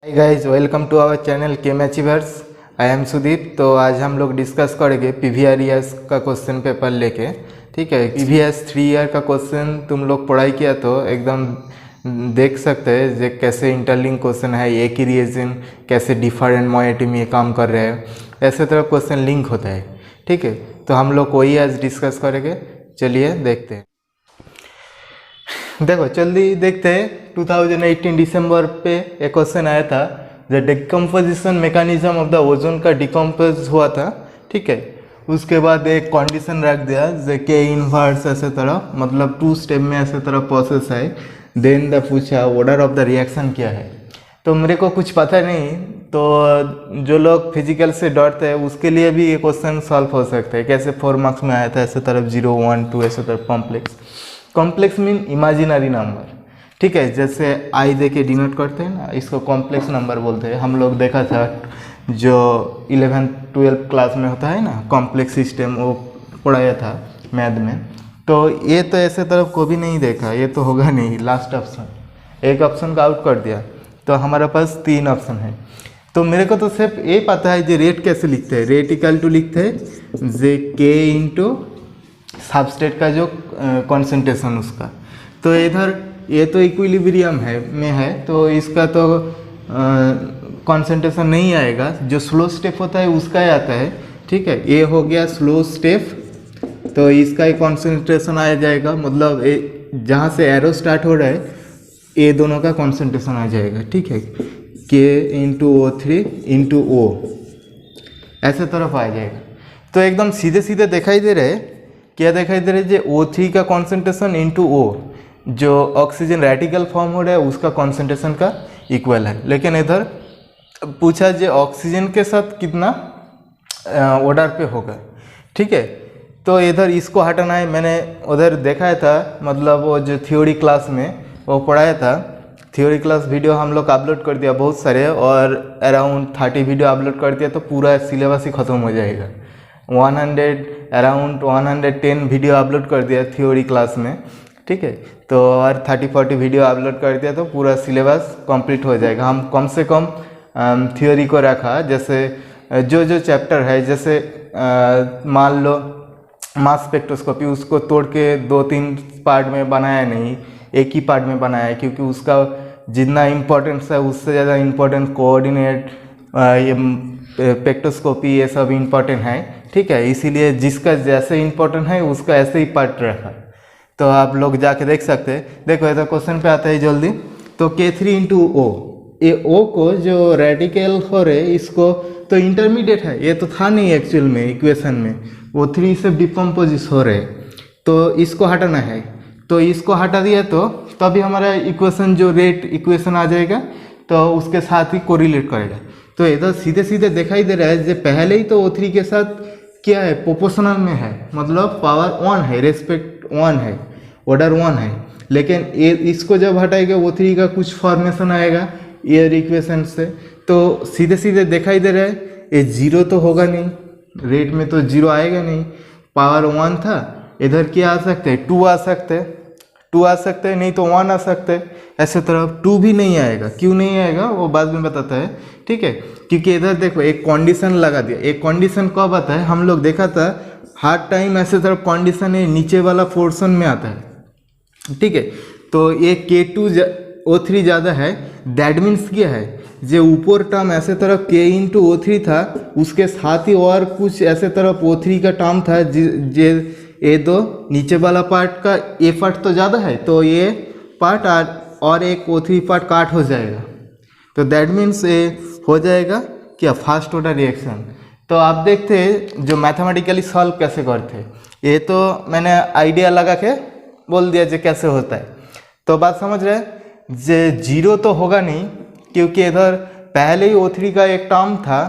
Hi guys, welcome to our channel chem achievers. I am Sudeep. तो आज हम लोग डिस्कस करेंगे पीवीआरईएस का क्वेश्चन पेपर लेके। ठीक है, पीवीएस 3 ईयर का क्वेश्चन तुम लोग पढ़ाई किया तो एकदम देख सकते हैं जे कैसे इंटरलिंक क्वेश्चन है, एक ही रीजन कैसे डिफरेंट मोएटी में काम कर रहे हैं, ऐसे तरह क्वेश्चन लिंक होता है। ठीक है, तो हम लोग वही आज डिस्कस करेंगे। चलिए देखते हैं। देखो जल्दी देखते हैं। 2018 दिसंबर पे एक क्वेश्चन आया था, the decomposition mechanism of the ozone का डिकम्पोज हुआ था। ठीक है, उसके बाद एक कंडीशन रख दिया जे के इनवर्स ऐसे तरह, मतलब 2 स्टेप में ऐसे तरह प्रोसेस है। देन द पूछा ऑर्डर ऑफ द रिएक्शन क्या है। तो मेरे को कुछ पता नहीं, तो जो लोग फिजिकल से डरते हैं उसके लिए भी ये क्वेश्चन सॉल्व हो सकता है। कैसे 4 मार्क्स में आया था, ऐसे तरफ 0, 1, 2 ऐसे तरफ complex. Complex mean imaginary number. ठीक है, जैसे आई दे के डिनोट करते हैं ना, इसको कॉम्प्लेक्स नंबर बोलते हैं। हम लोग देखा था जो 11th-12th क्लास में होता है ना, कॉम्प्लेक्स सिस्टम, वो पढ़ाया था मैथ में। तो ये तो ऐसे तरफ को भी नहीं देखा, ये तो होगा नहीं। लास्ट ऑप्शन, एक ऑप्शन का आउट कर दिया, तो हमारे पास 3 ऑप्शन है। तो मेरे को तो सिर्फ ये पता है जो रेट कैसे लिखते हैं। रेट इक्वल टू लिखते हैं जे के इंटू सबस्ट्रेट का जो कॉन्सेंट्रेशन उसका। तो इधर ये तो इक्विलिब्रियम है में है, तो इसका तो कॉन्सेंट्रेशन नहीं आएगा। जो स्लो स्टेप होता है उसका ही आता है। ठीक है, ये हो गया स्लो स्टेप, तो इसका ही कॉन्सेंट्रेशन आ जाएगा। मतलब जहाँ से एरो स्टार्ट हो रहा है ये दोनों का कॉन्सेंट्रेशन आ जाएगा। ठीक है, के इंटू O3 इंटू O ऐसे तरफ आ जाएगा। तो एकदम सीधे सीधे दिखाई दे रहे, क्या दिखाई दे रहा है, जो O3 का कॉन्सेंट्रेशन इंटू O, जो ऑक्सीजन रेडिकल फॉर्म हो रहा है उसका कॉन्सेंट्रेशन का इक्वल है। लेकिन इधर पूछा जो ऑक्सीजन के साथ कितना ऑर्डर पे होगा। ठीक है, तो इधर इसको हटाना है। मैंने उधर देखा था, मतलब वो जो थ्योरी क्लास में वो पढ़ाया था। थ्योरी क्लास वीडियो हम लोग अपलोड कर दिया बहुत सारे, और अराउंड 30 वीडियो अपलोड कर दिया, तो पूरा सिलेबस ही ख़त्म हो जाएगा। अराउंड 110 वीडियो अपलोड कर दिया थ्योरी क्लास में। ठीक है, तो और 30-40 वीडियो अपलोड कर दिया तो पूरा सिलेबस कंप्लीट हो जाएगा। हम कम से कम थ्योरी को रखा, जैसे जो जो चैप्टर है, जैसे मान लो मास स्पेक्ट्रोस्कोपी, उसको तोड़ के 2-3 पार्ट में बनाया नहीं, एक ही पार्ट में बनाया है, क्योंकि उसका जितना इम्पोर्टेंस है उससे ज़्यादा इम्पोर्टेंट कोऑर्डिनेट, ये स्पेक्ट्रोस्कोपी, ये सब इम्पोर्टेंट है। ठीक है, इसीलिए जिसका जैसे इम्पोर्टेंट है उसका ऐसे ही पार्ट रखा। तो आप लोग जाके देख सकते हैं। देखो इधर क्वेश्चन पे आता है जल्दी। तो K3 इंटू O, ये O को जो रेडिकल हो रहे इसको तो इंटरमीडिएट है, ये तो था नहीं एक्चुअल में इक्वेशन में, वो 3 से डिकम्पोजिस हो रहे, तो इसको हटाना है। तो इसको हटा दिया तो तभी हमारा इक्वेशन जो रेट इक्वेशन आ जाएगा, तो उसके साथ ही कोरिलेट करेगा। तो इधर सीधे सीधे दिखाई दे रहा है जो पहले ही तो O3 के साथ क्या है, प्रोपोर्शनल में है, मतलब पावर 1 है, रेस्पेक्ट 1 है, ऑर्डर 1 है। लेकिन ये इसको जब हटाएगा O3 का कुछ फॉर्मेशन आएगा एयर इक्वेशन से, तो सीधे सीधे दिखाई दे रहा है ये 0 तो होगा नहीं, रेट में तो 0 आएगा नहीं। पावर 1 था, इधर क्या आ सकते हैं, 2 आ सकते हैं, 2 आ सकते हैं, नहीं तो 1 आ सकते हैं। ऐसे तरफ 2 भी नहीं आएगा। क्यों नहीं आएगा वो बाद में बताता है। ठीक है, क्योंकि इधर देखो एक कंडीशन लगा दिया। एक कंडीशन कब आता है, हम लोग देखा था हर टाइम ऐसे तरफ कंडीशन है नीचे वाला पोर्शन में आता है। ठीक है, तो ये K2 O3 ज़्यादा है, दैट मीन्स क्या है, जो ऊपर टर्म ऐसे तरफ K इंटू O3 था, उसके साथ ही और कुछ ऐसे तरफ O3 का टर्म था, जे ये दो नीचे वाला पार्ट का ये पार्ट तो ज़्यादा है, तो ये पार्ट और एक O3 पार्ट काट हो जाएगा। तो दैट मीन्स ये हो जाएगा क्या, फास्ट ऑर्डर रिएक्शन। तो आप देखते हैं जो मैथमेटिकली सॉल्व कैसे करते, ये तो मैंने आइडिया लगा के बोल दिया जो कैसे होता है। तो बात समझ रहे, जे 0 तो होगा नहीं, क्योंकि इधर पहले ही O3 का एक टर्म था।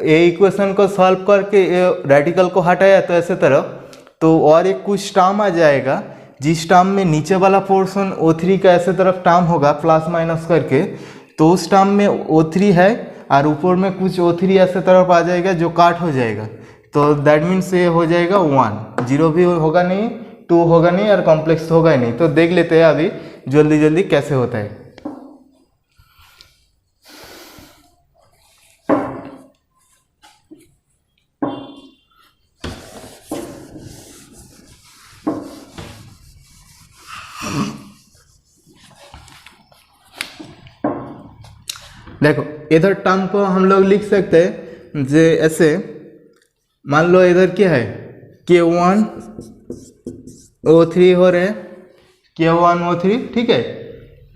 ये इक्वेशन को सॉल्व करके रेडिकल को हटाया तो ऐसे तरफ, तो और एक कुछ टर्म आ जाएगा, जिस टर्म में नीचे वाला पोर्शन O3 का ऐसे तरफ टर्म होगा प्लस माइनस करके, तो उस टर्म में O3 है और ऊपर में कुछ O3 ऐसे तरफ आ जाएगा जो काट हो जाएगा। तो दैट मीन्स ये हो जाएगा 1, 0 भी होगा नहीं, 2 होगा नहीं, और कॉम्प्लेक्स होगा ही नहीं। तो देख लेते हैं अभी जल्दी जल्दी कैसे होता है। देखो इधर टर्म को हम लोग लिख सकते हैं जे ऐसे, मान लो इधर क्या है K1O3 हो रहे हैं, K1O3, ठीक है।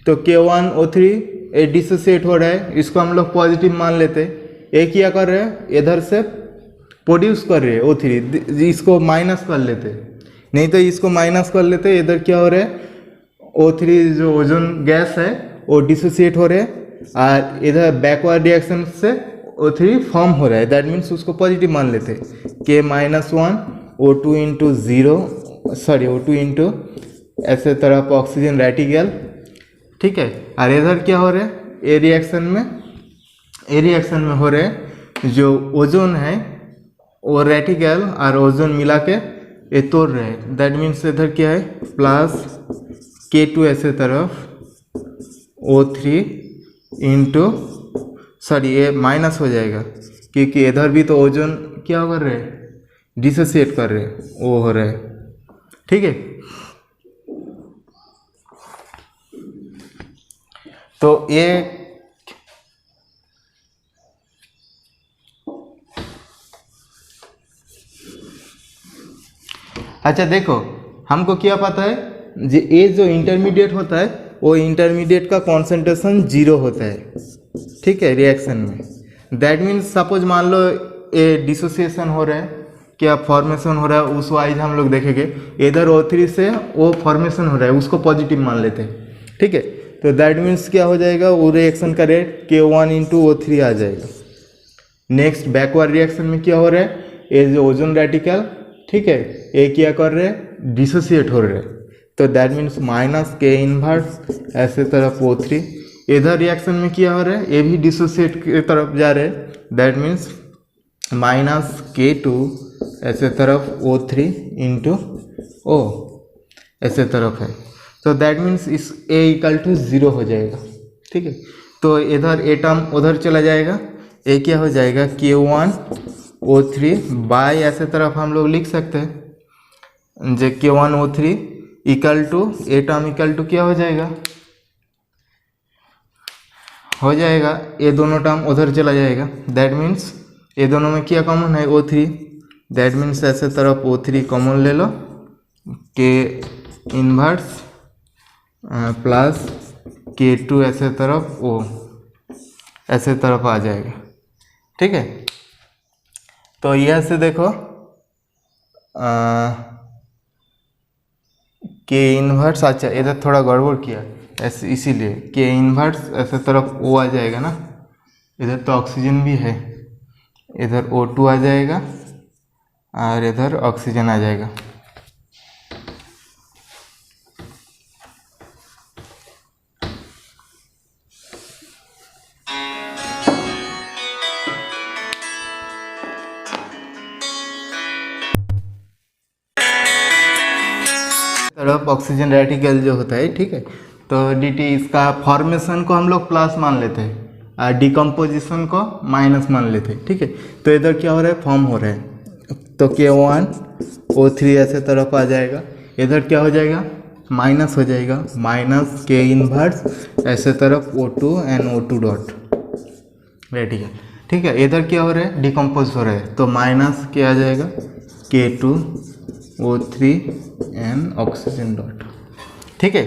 तो K1O3 डिसोसिएट हो रहा है, इसको हम लोग पॉजिटिव मान लेते हैं। ये क्या कर रहे हैं, इधर से प्रोड्यूस कर रहे हैं O3, इसको माइनस कर लेते, नहीं तो इसको माइनस कर लेते। इधर क्या हो रहा है, O3 जो ओजोन गैस है वो डिसोसिएट हो रहे हैं, और इधर बैकवर्ड रिएक्शन से O3 फॉर्म हो रहा है, दैट मीन्स उसको पॉजिटिव मान लेते। K-1 O2 into zero, sorry O2 into ऐसे तरफ ऑक्सीजन रेटिकल, ठीक है। और इधर क्या हो रहा है, ए रिएक्शन में हो रहे हैं, जो ओजोन है वो रेटिकल और ओजोन मिला के ये तोड़ रहे हैं, दैट मीन्स इधर क्या है प्लस K2 ऐसे तरफ O3 इंटू, सॉरी ये माइनस हो जाएगा क्योंकि इधर भी तो ओजोन क्या कर रहे हैं, डिसोसिएट कर रहे हैं, वो हो रहा है, ठीक है। तो ये अच्छा देखो, हमको क्या पता है, ये जो इंटरमीडिएट होता है वो इंटरमीडिएट का कॉन्सेंट्रेशन 0 होता है, ठीक है, रिएक्शन में। दैट मीन्स सपोज मान लो ये डिसोसिएशन हो रहा है, क्या फॉर्मेशन हो रहा है, उस वाइज हम लोग देखेंगे। इधर O3 से वो फॉर्मेशन हो रहा है, उसको पॉजिटिव मान लेते हैं, ठीक है। तो दैट मीन्स क्या हो जाएगा, वो रिएक्शन का रेट K1 इंटू O3 आ जाएगा। नेक्स्ट बैकवर्ड रिएक्शन में क्या हो रहा है, ये जो ओजोन रेटिकल, ठीक है, ये क्या कर रहे हैं, डिसोसिएट हो रहे हैं, तो that means minus K inverse ऐसे तरफ O3। इधर रिएक्शन में क्या हो रहा है, ये भी डिसोसिएट की तरफ जा रहे हैं, दैट मीन्स माइनस K2 ऐसे तरफ O3 इंटू O ऐसे तरफ है, तो दैट मीन्स इस A इक्वल टू 0 हो जाएगा, ठीक है। तो इधर ए टर्म उधर चला जाएगा, ए क्या हो जाएगा K1O3 बाय ऐसे तरफ हम लोग लिख सकते हैं जो K1O3 equal to a term equal to क्या हो जाएगा, ये दोनों टर्म उधर चला जाएगा, दैट मीन्स ये दोनों में क्या कॉमन है, O3, दैट मीन्स ऐसे तरफ O3 कॉमन ले लो, K इनवर्स प्लस K2 ऐसे तरफ O ऐसे तरफ आ जाएगा, ठीक है। तो यह से देखो K इनवर्स, अच्छा इधर थोड़ा गड़बड़ किया ऐसे, इसीलिए K इनवर्स ऐसे तरफ O आ जाएगा ना, इधर तो ऑक्सीजन भी है, इधर O2 आ जाएगा और इधर ऑक्सीजन आ जाएगा। तरफ ऑक्सीजन रेटिकल जो होता है, ठीक है, तो dt इसका फॉर्मेशन को हम लोग प्लस मान लेते हैं और डिकम्पोजिशन को माइनस मान लेते हैं, ठीक है। तो इधर क्या हो रहा है, फॉर्म हो रहा है, तो K1O3 ऐसे तरफ आ जाएगा, इधर क्या हो जाएगा, माइनस हो जाएगा, माइनस K इनवर्स ऐसे तरफ O2 and O2 dot reticle, ठीक है। इधर क्या हो रहा है, डिकम्पोज हो रहा है, तो माइनस क्या आ जाएगा, K2O3 एंड ऑक्सीजन डॉट, ठीक है।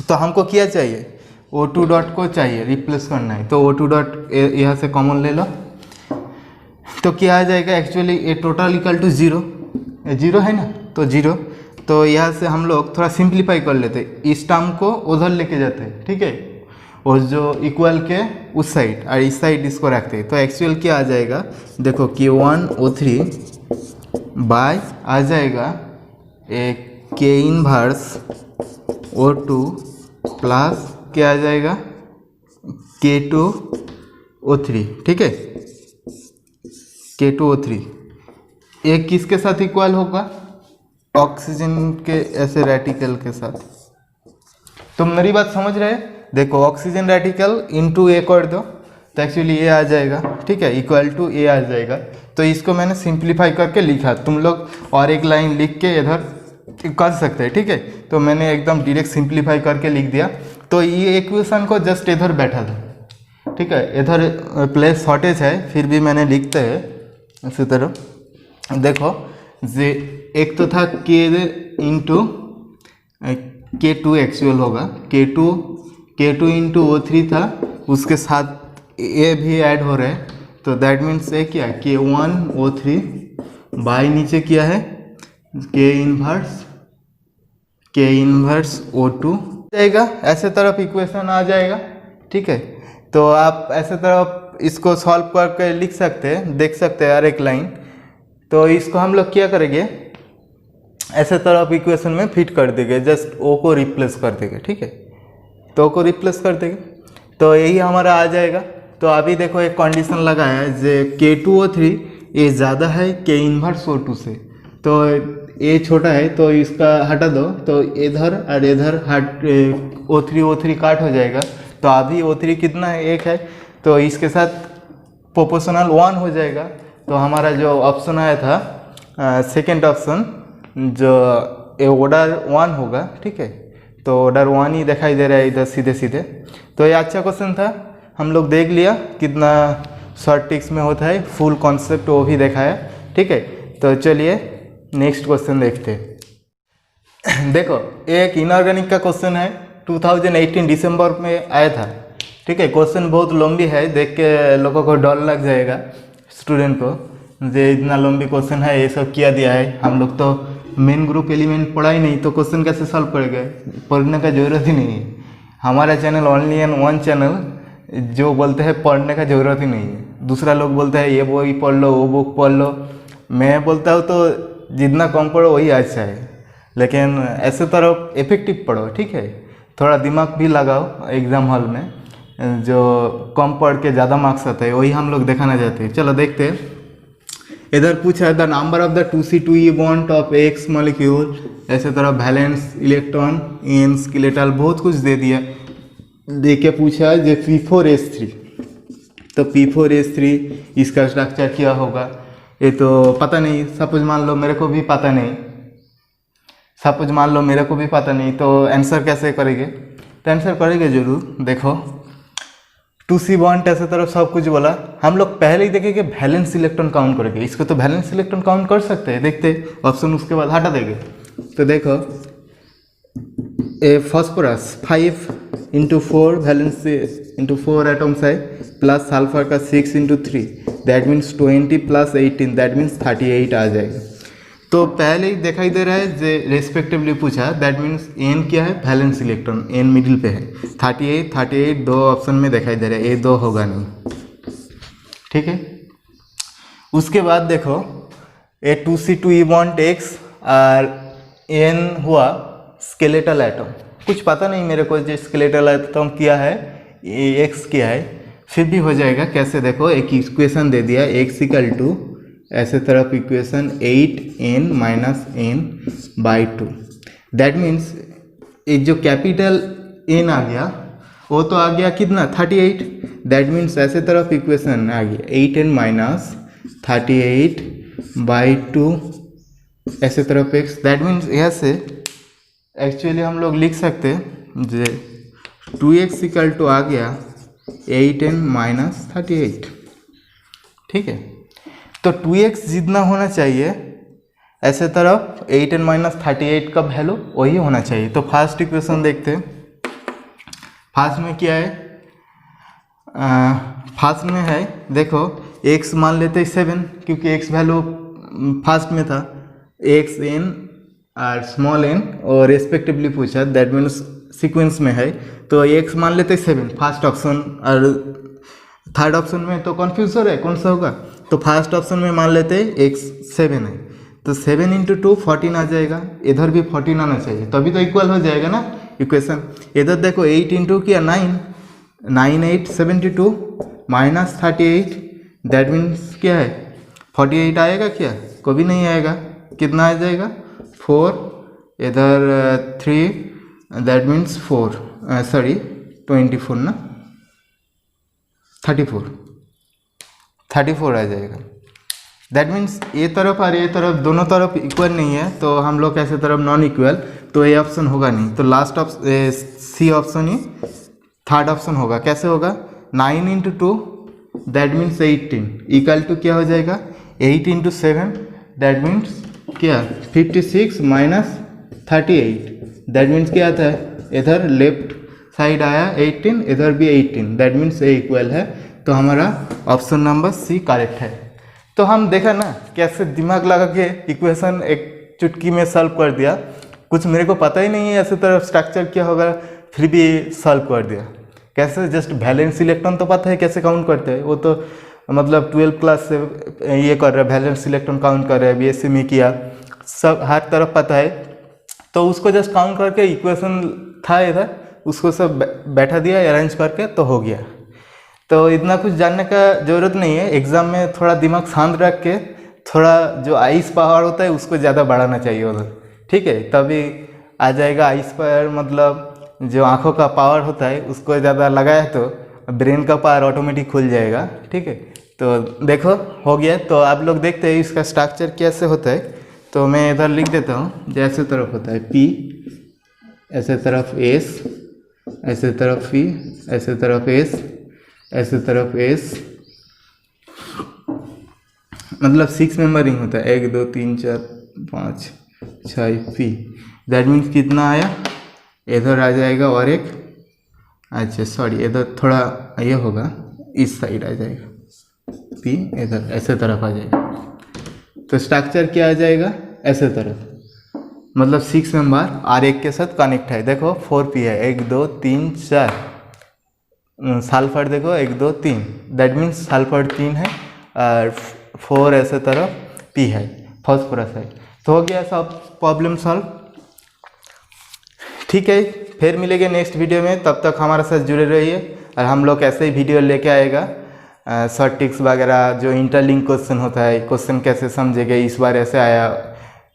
तो हमको क्या चाहिए, O2 डॉट को चाहिए रिप्लेस करना है, तो O2 डॉट यहाँ से कॉमन ले लो, तो क्या आ जाएगा, एक्चुअली ये टोटल इक्वल टू 0, 0 है ना, तो 0। तो यहाँ से हम लोग थोड़ा सिंप्लीफाई कर लेते, इस टर्म को उधर लेके जाते हैं, ठीक है, और जो इक्वल के उस साइड और इस साइड इसको रखते हैं, तो एक्चुअल क्या आ जाएगा, देखो K1O3 बाय आ जाएगा K इनवर्स O2 प्लस क्या आ जाएगा K2O3, ठीक है, K2O3 एक किसके साथ इक्वल होगा, ऑक्सीजन के ऐसे रेटिकल के साथ। तुम मेरी बात समझ रहे, देखो ऑक्सीजन रेटिकल इंटू ए कर दो तो एक्चुअली ए आ जाएगा, ठीक है, इक्वल टू ए आ जाएगा। तो इसको मैंने सिंप्लीफाई करके लिखा, तुम लोग और एक लाइन लिख के इधर कर सकते हैं, ठीक है। तो मैंने एकदम डायरेक्ट सिंप्लीफाई करके लिख दिया, तो ये इक्वेशन को जस्ट इधर बैठा था, ठीक है, इधर प्लेस शॉर्टेज है फिर भी मैंने लिखते हैं इसी तरह। देखो जे एक तो था के इंटू K2 एक्चुअल होगा, K2 इंटू O3 था, उसके साथ ए भी ऐड हो रहा है, तो दैट मीन्स ए क्या है K1 O3 बाई नीचे किया है K इन्वर्स O2 जाएगा, ऐसे तरफ इक्वेशन आ जाएगा। ठीक है, तो आप ऐसे तरफ इसको सॉल्व करके लिख सकते हैं, देख सकते हैं हर एक लाइन। तो इसको हम लोग क्या करेंगे, ऐसे तरफ इक्वेशन में फिट कर देंगे, जस्ट ओ को रिप्लेस कर देंगे। ठीक है, तो ओ को रिप्लेस कर देंगे तो यही हमारा आ जाएगा। तो अभी देखो एक कंडीशन लगाया है जे K2O3 ये ज़्यादा है K इन्वर्स O2 से, तो ये छोटा है तो इसका हटा दो, तो इधर और इधर हट O3 काट हो जाएगा। तो अभी O3 कितना है, 1 है, तो इसके साथ प्रोपोर्शनल 1 हो जाएगा। तो हमारा जो ऑप्शन आया था सेकेंड ऑप्शन जो ऑर्डर 1 होगा। ठीक है, तो ऑर्डर 1 ही दिखाई दे रहा है इधर सीधे सीधे। तो ये अच्छा क्वेश्चन था, हम लोग देख लिया कितना शॉर्ट टिक्स में होता है, फुल कॉन्सेप्ट वो भी देखा है। ठीक है, तो चलिए नेक्स्ट क्वेश्चन देखते हैं। देखो एक इनऑर्गेनिक का क्वेश्चन है, 2018 दिसंबर में आया था। ठीक है, क्वेश्चन बहुत लंबी है, देख के लोगों को डर लग जाएगा स्टूडेंट को, जे इतना लंबी क्वेश्चन है, ये सब किया दिया है। हम लोग तो मेन ग्रुप एलिमेंट पढ़ा ही नहीं, तो क्वेश्चन कैसे सॉल्व करेंगे, पढ़ने का ज़रूरत ही नहीं है। हमारा channel only and one channel जो बोलते हैं पढ़ने का ज़रूरत ही नहीं है। दूसरा लोग बोलते हैं ये बही पढ़ लो, वो बुक पढ़ लो, मैं बोलता हूँ तो जितना कम पढ़ो वही अच्छा है, लेकिन ऐसे तरफ इफेक्टिव पढ़ो। ठीक है, थोड़ा दिमाग भी लगाओ एग्ज़ाम हॉल में, जो कम पढ़ के ज़्यादा मार्क्स आता है वही हम लोग दिखाना चाहते हैं। चलो देखते हैं। इधर पूछा है the number of the 2C2E bond of X molecule, ऐसे तरह वैलेंस इलेक्ट्रॉन इन स्केलेटल बहुत कुछ दे दिया, दे के पूछा है जो P4S3, तो P4S3 इसका स्ट्रक्चर क्या होगा ये तो पता नहीं। सपोज मान लो मेरे को भी पता नहीं, तो आंसर कैसे करेंगे, तो आंसर करेंगे जरूर। देखो 2C बॉन्ड ऐसे तरफ सब कुछ बोला, हम लोग पहले ही देखेंगे वैलेंस इलेक्ट्रॉन काउंट करेंगे, इसको तो वैलेंस इलेक्ट्रॉन काउंट कर सकते हैं, देखते ऑप्शन उसके बाद हटा देंगे। तो देखो ए फॉस्फोरस 5 × 4 वैलेंस × 4 एटम्स है, प्लस सल्फर का 6 × 3 दैट मीन्स 20 + 18 दैट मीन्स 38 आ जाएगा। तो पहले ही दिखाई दे रहा है जे रेस्पेक्टिवली पूछा, दैट मीन्स एन क्या है, वैलेंस इलेक्ट्रॉन एन मिडिल पे है, 38 दो ऑप्शन में दिखाई दे रहा है, ए दो होगा नहीं। ठीक है, उसके बाद देखो ए 2C2E बॉन्ड X और एन हुआ स्केलेटल एटम, कुछ पता नहीं मेरे को जो स्केलेटल एटम क्या है, X क्या है, फिर भी हो जाएगा। कैसे देखो एक इक्वेशन दे दिया X = ऐसे तरफ equation 8n - n/2, that means एक जो कैपिटल n आ गया वो तो आ गया कितना 38, दैट मीन्स ऐसे तरफ इक्वेशन आ गया 8n - 38/2 ऐसे तरफ x, दैट मीन्स यहाँ से एक्चुअली हम लोग लिख सकते हैं जो 2x = आ गया 8n - 38। ठीक है, तो 2x जितना होना चाहिए ऐसे तरफ 8n - 38 का वैल्यू वही होना चाहिए। तो फर्स्ट इक्वेशन देखते हैं, फर्स्ट में क्या है, फर्स्ट में है देखो x मान लेते हैं 7, क्योंकि x वैल्यू फर्स्ट में था, x n और स्मॉल n और रेस्पेक्टिवली पूछा, दैट मीन्स सीक्वेंस में है, तो x मान लेते हैं 7 फर्स्ट ऑप्शन, और थर्ड ऑप्शन में तो कन्फ्यूज हो रहा है कौन सा होगा, तो फर्स्ट ऑप्शन में मान लेते हैं x 7 है, तो 7 × 2 14 आ जाएगा, इधर भी 14 आना चाहिए, तभी तो इक्वल हो जाएगा ना इक्वेशन। इधर देखो 8 × क्या 9, 9 8 72 - 38 दैट मीन्स क्या है 48 आएगा क्या, कभी नहीं आएगा, कितना आ जाएगा 4, इधर 3 दैट मीन्स 4 सॉरी 24 ना 34 आ जाएगा, दैट मीन्स ये तरफ और ये तरफ दोनों तरफ इक्वल नहीं है, तो हम लोग कैसे तरफ नॉन इक्वल, तो ये ऑप्शन होगा नहीं, तो लास्ट ऑप्शन सी ऑप्शन ही थर्ड ऑप्शन होगा। कैसे होगा, 9 into 2 that means 18 equal to क्या हो जाएगा 8 इंटू 7 दैट मीन्स क्या 56 माइनस 38 दैट मीन्स क्या आता है इधर लेफ्ट साइड आया 18 इधर भी 18 दैट मीन्स ए इक्वल है। तो हमारा ऑप्शन नंबर सी करेक्ट है। तो हम देखा ना कैसे दिमाग लगा के इक्वेशन एक चुटकी में सॉल्व कर दिया। कुछ मेरे को पता ही नहीं है ऐसे तरफ स्ट्रक्चर क्या होगा फिर भी सॉल्व कर दिया। कैसे जस्ट वैलेंस इलेक्ट्रॉन तो पता है कैसे काउंट करते हैं, वो तो मतलब 12 क्लास से ये कर रहा है वैलेंस इलेक्ट्रॉन काउंट कर रहा है बीएससी में किया सब हर तरफ पता है। तो उसको जस्ट काउंट करके इक्वेशन था इधर उसको सब बैठा दिया अरेंज करके तो हो गया। तो इतना कुछ जानने का ज़रूरत नहीं है। एग्ज़ाम में थोड़ा दिमाग शांत रख के थोड़ा जो आइस पावर होता है उसको ज़्यादा बढ़ाना चाहिए उधर, ठीक है, तभी आ जाएगा आइस पावर। मतलब जो आँखों का पावर होता है उसको ज़्यादा लगाए तो ब्रेन का पावर ऑटोमेटिक खुल जाएगा, ठीक है। तो देखो हो गया। तो आप लोग देखते हैं इसका स्ट्रक्चर कैसे होता है। तो मैं इधर लिख देता हूँ जैसे तरफ होता है P, ऐसे तरफ S, ऐसे तरफ P, ऐसे तरफ S, ऐसे तरफ S, मतलब 6 मेंबरिंग होता है 1 2 3 4 5 6 P दैट मीन्स कितना आया इधर आ जाएगा और एक अच्छा सॉरी इधर थोड़ा ये होगा इस साइड आ जाएगा P इधर ऐसे तरफ आ जाएगा। तो स्ट्रक्चर क्या आ जाएगा ऐसे तरफ मतलब 6 मेंबर और एक के साथ कनेक्ट है। देखो 4P है 1 2 3 4 सल्फर देखो 1 2 3 दैट मीन्स सल्फर 3 है और 4 ऐसे तरफ P है फॉस्फोरस है। तो हो गया सब प्रॉब्लम सॉल्व, ठीक है। फिर मिलेंगे नेक्स्ट वीडियो में, तब तक हमारे साथ जुड़े रहिए और हम लोग ऐसे ही वीडियो लेके आएगा शॉर्ट टिक्स वगैरह जो इंटरलिंक क्वेश्चन होता है क्वेश्चन कैसे समझेंगे इस बार ऐसे आया,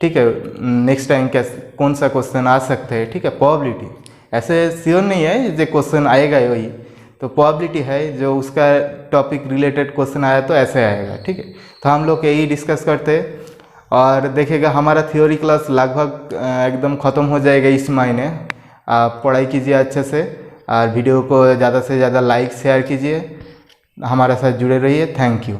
ठीक है, नेक्स्ट टाइम कैसे कौन सा क्वेश्चन आ सकते हैं, ठीक है। प्रोबेबिलिटी ऐसे श्योर नहीं है जो क्वेश्चन आएगा वही, तो प्रोबेबिलिटी है जो उसका टॉपिक रिलेटेड क्वेश्चन आया तो ऐसे आएगा, ठीक है। तो हम लोग यही डिस्कस करते हैं और देखेगा हमारा थ्योरी क्लास लगभग एकदम ख़त्म हो जाएगा इस महीने। आप पढ़ाई कीजिए अच्छे से और वीडियो को ज़्यादा से ज़्यादा लाइक शेयर कीजिए, हमारे साथ जुड़े रहिए। Thank you.